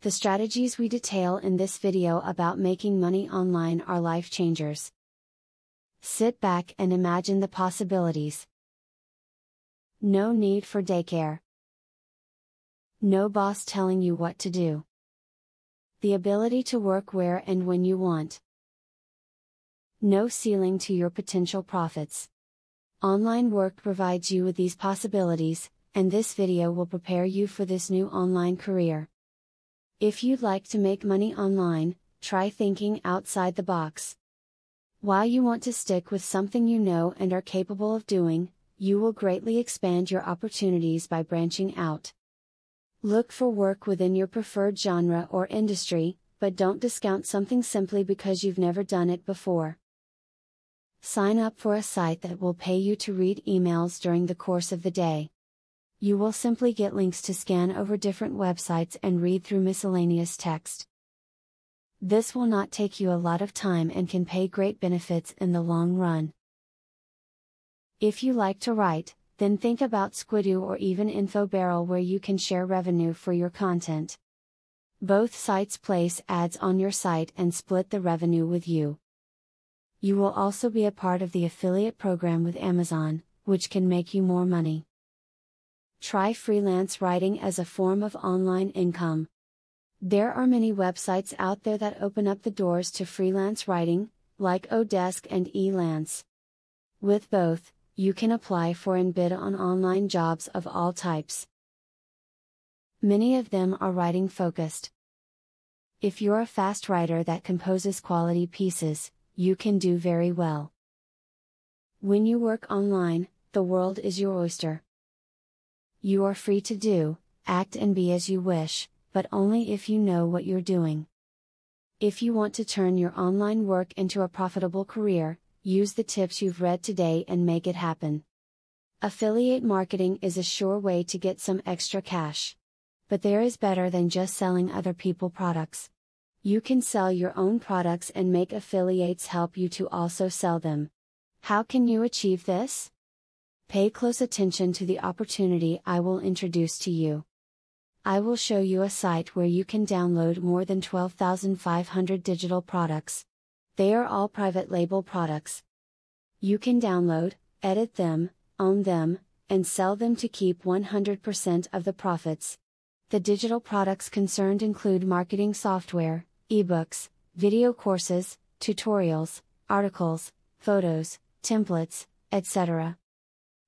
The strategies we detail in this video about making money online are life changers. Sit back and imagine the possibilities. No need for daycare. No boss telling you what to do. The ability to work where and when you want. No ceiling to your potential profits. Online work provides you with these possibilities, and this video will prepare you for this new online career. If you'd like to make money online, try thinking outside the box. While you want to stick with something you know and are capable of doing, you will greatly expand your opportunities by branching out. Look for work within your preferred genre or industry, but don't discount something simply because you've never done it before. Sign up for a site that will pay you to read emails during the course of the day. You will simply get links to scan over different websites and read through miscellaneous text. This will not take you a lot of time and can pay great benefits in the long run. If you like to write, then think about Squidoo or even InfoBarrel, where you can share revenue for your content. Both sites place ads on your site and split the revenue with you. You will also be a part of the affiliate program with Amazon, which can make you more money. Try freelance writing as a form of online income. There are many websites out there that open up the doors to freelance writing, like Odesk and Elance. With both, you can apply for and bid on online jobs of all types. Many of them are writing focused. If you're a fast writer that composes quality pieces, you can do very well. When you work online, the world is your oyster. You are free to do, act and be as you wish, but only if you know what you're doing. If you want to turn your online work into a profitable career, use the tips you've read today and make it happen. Affiliate marketing is a sure way to get some extra cash. But there is better than just selling other people's products. You can sell your own products and make affiliates help you to also sell them. How can you achieve this? Pay close attention to the opportunity I will introduce to you. I will show you a site where you can download more than 12,500 digital products. They are all private label products. You can download, edit them, own them, and sell them to keep 100% of the profits. The digital products concerned include marketing software, ebooks, video courses, tutorials, articles, photos, templates, etc.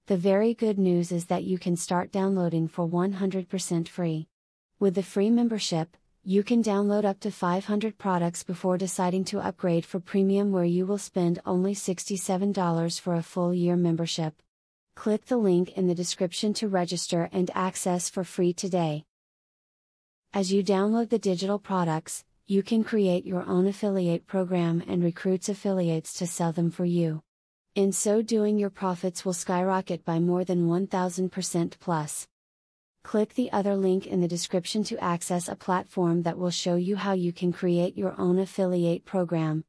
The very good news is that you can start downloading for 100% free. With the free membership, you can download up to 500 products before deciding to upgrade for premium, where you will spend only $67 for a full year membership. Click the link in the description to register and access for free today. As you download the digital products, you can create your own affiliate program and recruit affiliates to sell them for you. In so doing, your profits will skyrocket by more than 1,000% plus. Click the other link in the description to access a platform that will show you how you can create your own affiliate program.